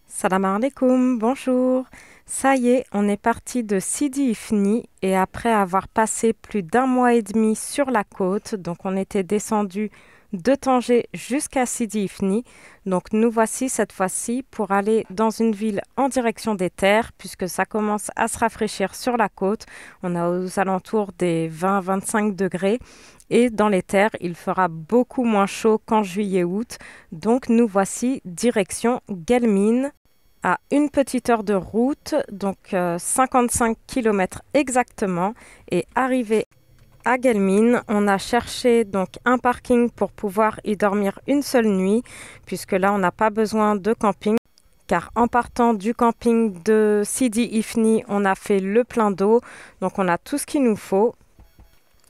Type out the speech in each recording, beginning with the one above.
Salam alaikum, bonjour. Ça y est, on est parti de Sidi Ifni et après avoir passé plus d'un mois et demi sur la côte, donc on était descendu de Tanger jusqu'à Sidi Ifni. Donc nous voici cette fois-ci pour aller dans une ville en direction des terres puisque ça commence à se rafraîchir sur la côte. On a aux alentours des 20-25 degrés et dans les terres, il fera beaucoup moins chaud qu'en juillet-août. Donc nous voici direction Guelmine à une petite heure de route, donc 55 km exactement. Et arrivé à Guelmine, on a cherché donc un parking pour pouvoir y dormir une seule nuit, puisque là on n'a pas besoin de camping. Car en partant du camping de Sidi Ifni, on a fait le plein d'eau, donc on a tout ce qu'il nous faut.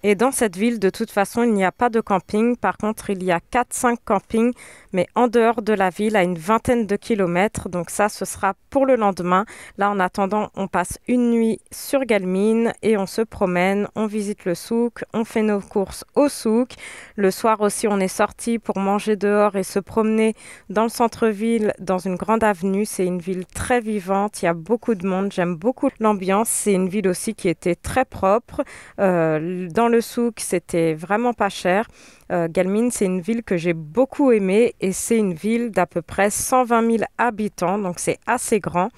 Et dans cette ville, de toute façon, il n'y a pas de camping. Par contre, il y a 4-5 campings, mais en dehors de la ville, à une vingtaine de kilomètres. Donc ça, ce sera pour le lendemain. Là, en attendant, on passe une nuit sur Guelmine et on se promène, on visite le souk, on fait nos courses au souk. Le soir aussi, on est sorti pour manger dehors et se promener dans le centre-ville, dans une grande avenue. C'est une ville très vivante, il y a beaucoup de monde, j'aime beaucoup l'ambiance. C'est une ville aussi qui était très propre. Dans le souk, c'était vraiment pas cher. Guelmine, c'est une ville que j'ai beaucoup aimée et c'est une ville d'à peu près 120 000 habitants, donc c'est assez grand.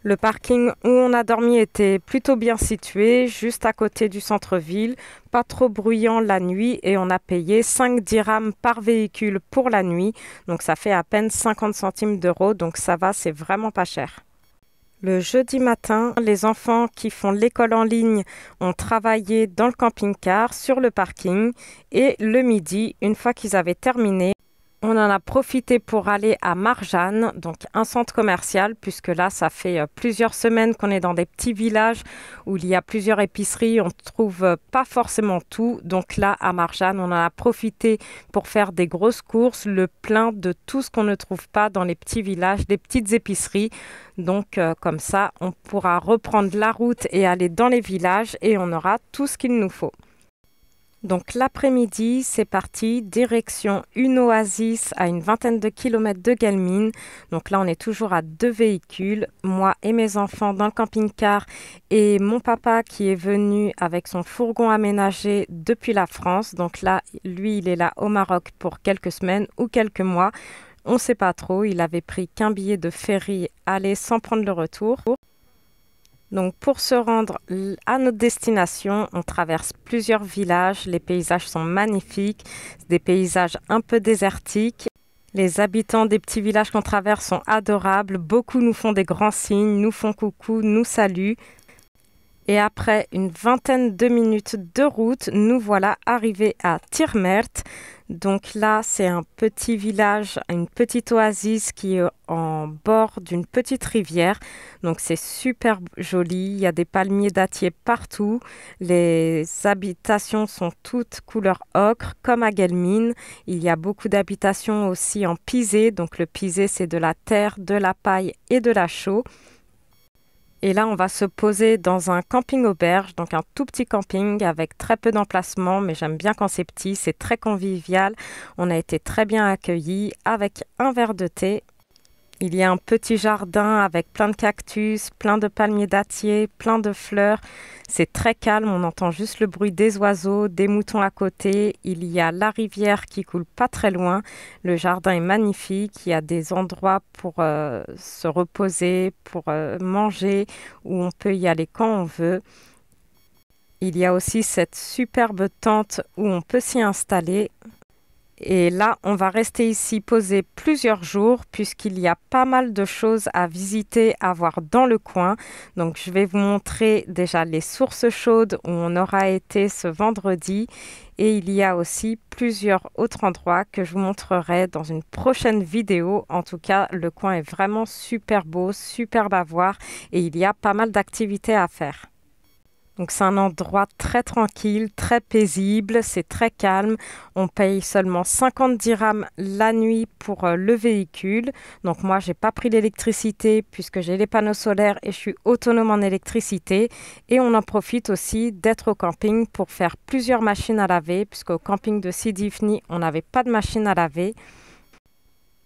Le parking où on a dormi était plutôt bien situé, juste à côté du centre-ville, pas trop bruyant la nuit et on a payé 5 dirhams par véhicule pour la nuit, donc ça fait à peine 50 centimes d'euros, donc ça va, c'est vraiment pas cher. Le jeudi matin, les enfants qui font l'école en ligne ont travaillé dans le camping-car sur le parking et le midi, une fois qu'ils avaient terminé, on en a profité pour aller à Marjane, donc un centre commercial, puisque là, ça fait plusieurs semaines qu'on est dans des petits villages où il y a plusieurs épiceries, on ne trouve pas forcément tout. Donc là, à Marjane, on en a profité pour faire des grosses courses, le plein de tout ce qu'on ne trouve pas dans les petits villages, des petites épiceries. Donc comme ça, on pourra reprendre la route et aller dans les villages et on aura tout ce qu'il nous faut. Donc l'après-midi, c'est parti, direction une oasis à une vingtaine de kilomètres de Guelmine. Donc là, on est toujours à deux véhicules, moi et mes enfants dans le camping-car et mon papa qui est venu avec son fourgon aménagé depuis la France. Donc là, lui, il est là au Maroc pour quelques semaines ou quelques mois. On ne sait pas trop, il avait pris qu'un billet de ferry aller sans prendre le retour. Donc pour se rendre à notre destination, on traverse plusieurs villages. Les paysages sont magnifiques, des paysages un peu désertiques. Les habitants des petits villages qu'on traverse sont adorables. Beaucoup nous font des grands signes, nous font coucou, nous saluent. Et après une vingtaine de minutes de route, nous voilà arrivés à Tirmert. Donc là, c'est un petit village, une petite oasis qui est en bord d'une petite rivière. Donc c'est super joli, il y a des palmiers dattiers partout. Les habitations sont toutes couleur ocre, comme à Guelmine. Il y a beaucoup d'habitations aussi en pisé. Donc le pisé, c'est de la terre, de la paille et de la chaux. Et là, on va se poser dans un camping-auberge, donc un tout petit camping avec très peu d'emplacements, mais j'aime bien quand c'est petit, c'est très convivial. On a été très bien accueillis avec un verre de thé. Il y a un petit jardin avec plein de cactus, plein de palmiers dattiers, plein de fleurs. C'est très calme, on entend juste le bruit des oiseaux, des moutons à côté. Il y a la rivière qui coule pas très loin. Le jardin est magnifique. Il y a des endroits pour se reposer, pour manger, où on peut y aller quand on veut. Il y a aussi cette superbe tente où on peut s'y installer. Et là, on va rester ici posé plusieurs jours puisqu'il y a pas mal de choses à visiter, à voir dans le coin. Donc, je vais vous montrer déjà les sources chaudes où on aura été ce vendredi. Et il y a aussi plusieurs autres endroits que je vous montrerai dans une prochaine vidéo. En tout cas, le coin est vraiment super beau, superbe à voir et il y a pas mal d'activités à faire. Donc c'est un endroit très tranquille, très paisible, c'est très calme. On paye seulement 50 dirhams la nuit pour le véhicule. Donc moi, j'ai pas pris l'électricité puisque j'ai les panneaux solaires et je suis autonome en électricité. Et on en profite aussi d'être au camping pour faire plusieurs machines à laver puisqu'au camping de Sidi Ifni, on n'avait pas de machine à laver.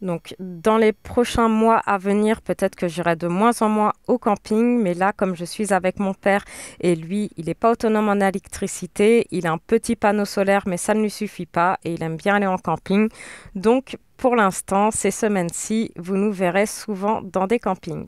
Donc, dans les prochains mois à venir, peut-être que j'irai de moins en moins au camping, mais là, comme je suis avec mon père et lui, il n'est pas autonome en électricité, il a un petit panneau solaire, mais ça ne lui suffit pas et il aime bien aller en camping. Donc, pour l'instant, ces semaines-ci, vous nous verrez souvent dans des campings.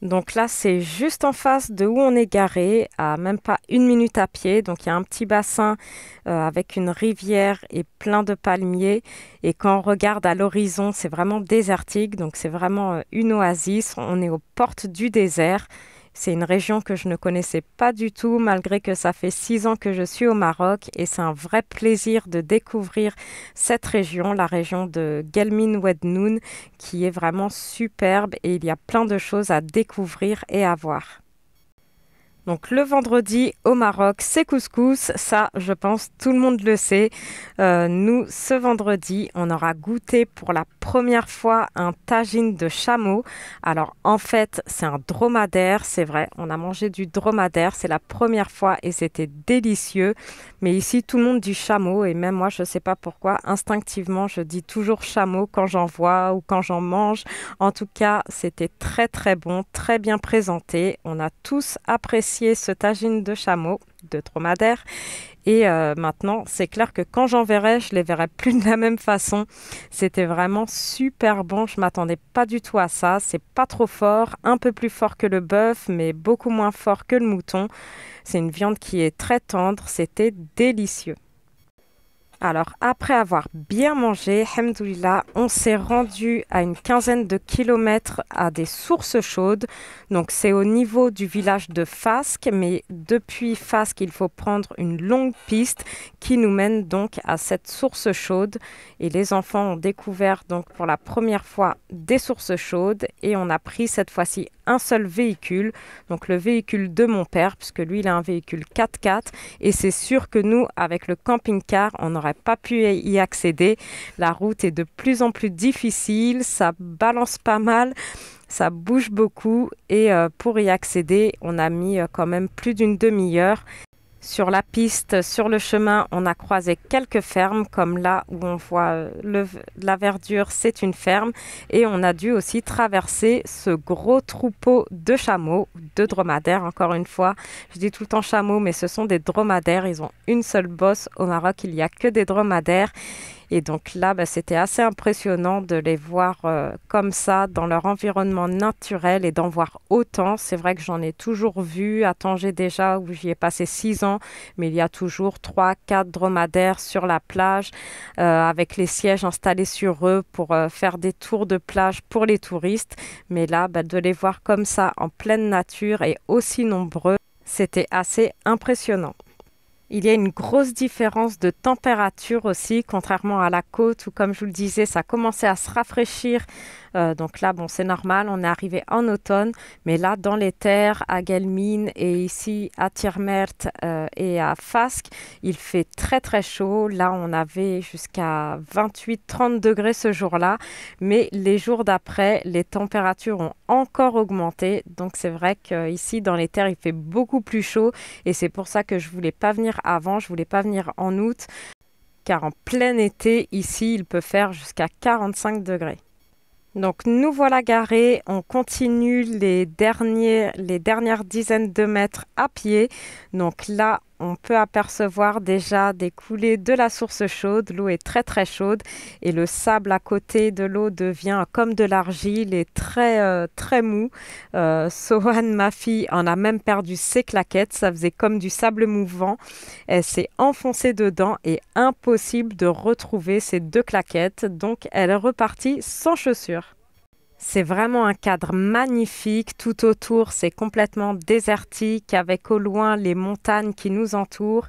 Donc là, c'est juste en face de où on est garé, à même pas 1 minute à pied. Donc il y a un petit bassin avec une rivière et plein de palmiers. Et quand on regarde à l'horizon, c'est vraiment désertique. Donc c'est vraiment une oasis. On est aux portes du désert. C'est une région que je ne connaissais pas du tout, malgré que ça fait 6 ans que je suis au Maroc. Et c'est un vrai plaisir de découvrir cette région, la région de Guelmim Oued-Noun, qui est vraiment superbe et il y a plein de choses à découvrir et à voir. Donc le vendredi au Maroc, c'est couscous. Ça, je pense, tout le monde le sait. Nous, ce vendredi, on aura goûté pour la première fois un tagine de chameau. Alors en fait, c'est un dromadaire, c'est vrai. On a mangé du dromadaire, c'est la première fois et c'était délicieux. Mais ici, tout le monde dit chameau et même moi, je ne sais pas pourquoi, instinctivement, je dis toujours chameau quand j'en vois ou quand j'en mange. En tout cas, c'était très très bon, très bien présenté. On a tous apprécié ce tagine de chameau, de dromadaire. Et maintenant, c'est clair que quand j'en verrai, je les verrai plus de la même façon. C'était vraiment super bon. Je m'attendais pas du tout à ça. C'est pas trop fort, un peu plus fort que le bœuf, mais beaucoup moins fort que le mouton. C'est une viande qui est très tendre. C'était délicieux. Alors, après avoir bien mangé, Alhamdoulilah, on s'est rendu à une quinzaine de kilomètres à des sources chaudes. Donc, c'est au niveau du village de Fasque, mais depuis Fasque, il faut prendre une longue piste qui nous mène donc à cette source chaude. Et les enfants ont découvert donc pour la première fois des sources chaudes et on a pris cette fois-ci un seul véhicule, donc le véhicule de mon père, puisque lui, il a un véhicule 4x4 et c'est sûr que nous, avec le camping-car, on n'aurait pas pu y accéder. La route est de plus en plus difficile, ça balance pas mal, ça bouge beaucoup et pour y accéder, on a mis quand même plus d'une demi-heure. Sur la piste, sur le chemin, on a croisé quelques fermes, comme là où on voit la verdure, c'est une ferme. Et on a dû aussi traverser ce gros troupeau de chameaux, de dromadaires, encore une fois. Je dis tout le temps chameaux, mais ce sont des dromadaires. Ils ont une seule bosse. Au Maroc, il n'y a que des dromadaires. Et donc là, c'était assez impressionnant de les voir comme ça dans leur environnement naturel et d'en voir autant. C'est vrai que j'en ai toujours vu à Tanger déjà, où j'y ai passé 6 ans, mais il y a toujours 3, 4 dromadaires sur la plage avec les sièges installés sur eux pour faire des tours de plage pour les touristes. Mais là, de les voir comme ça en pleine nature et aussi nombreux, c'était assez impressionnant. Il y a une grosse différence de température aussi, contrairement à la côte où, comme je vous le disais, ça commençait à se rafraîchir. Donc là, bon, c'est normal, on est arrivé en automne. Mais là, dans les terres, à Guelmim et ici à Tirmert et à Fasque, il fait très très chaud. Là, on avait jusqu'à 28-30 degrés ce jour-là. Mais les jours d'après, les températures ont encore augmenté. Donc c'est vrai qu'ici, dans les terres, il fait beaucoup plus chaud. Et c'est pour ça que je voulais pas venir avant, je voulais pas venir en août, car en plein été, ici, il peut faire jusqu'à 45 degrés. Donc nous voilà garés, on continue les dernières dizaines de mètres à pied. Donc là, on peut apercevoir déjà des coulées de la source chaude. L'eau est très très chaude et le sable à côté de l'eau devient comme de l'argile et très très mou. Sohan, ma fille, en a même perdu ses claquettes. Ça faisait comme du sable mouvant. Elle s'est enfoncée dedans et impossible de retrouver ses 2 claquettes. Donc elle est repartie sans chaussures. C'est vraiment un cadre magnifique. Tout autour, c'est complètement désertique avec au loin les montagnes qui nous entourent.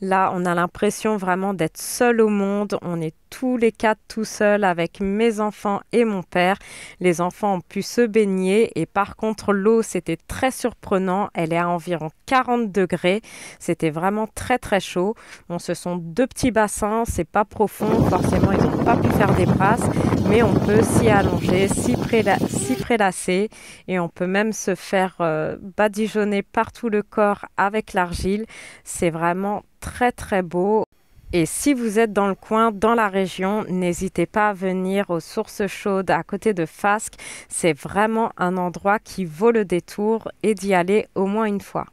Là, on a l'impression vraiment d'être seul au monde. On est tous les 4 tout seuls avec mes enfants et mon père. Les enfants ont pu se baigner et par contre, l'eau, c'était très surprenant. Elle est à environ 40 degrés. C'était vraiment très très chaud. Bon, ce sont 2 petits bassins, c'est pas profond. Forcément, ils n'ont pas pu faire des brasses, mais on peut s'y allonger, s'y prélasser et on peut même se faire badigeonner partout le corps avec l'argile. C'est vraiment très très beau. Et si vous êtes dans le coin, dans la région, n'hésitez pas à venir aux sources chaudes à côté de Fasques. C'est vraiment un endroit qui vaut le détour et d'y aller au moins une fois.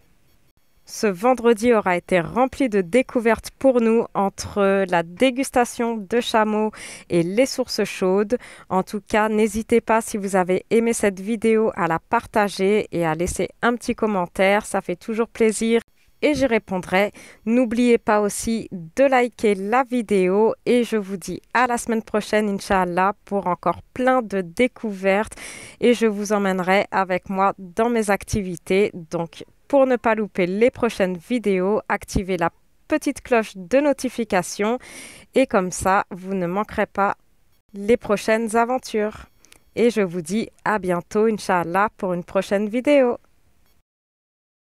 Ce vendredi aura été rempli de découvertes pour nous entre la dégustation de chameaux et les sources chaudes. En tout cas, n'hésitez pas si vous avez aimé cette vidéo à la partager et à laisser un petit commentaire. Ça fait toujours plaisir et j'y répondrai. N'oubliez pas aussi de liker la vidéo et je vous dis à la semaine prochaine, Inch'Allah, pour encore plein de découvertes et je vous emmènerai avec moi dans mes activités. Donc, pour ne pas louper les prochaines vidéos, activez la petite cloche de notification et comme ça, vous ne manquerez pas les prochaines aventures. Et je vous dis à bientôt, Inch'Allah, pour une prochaine vidéo.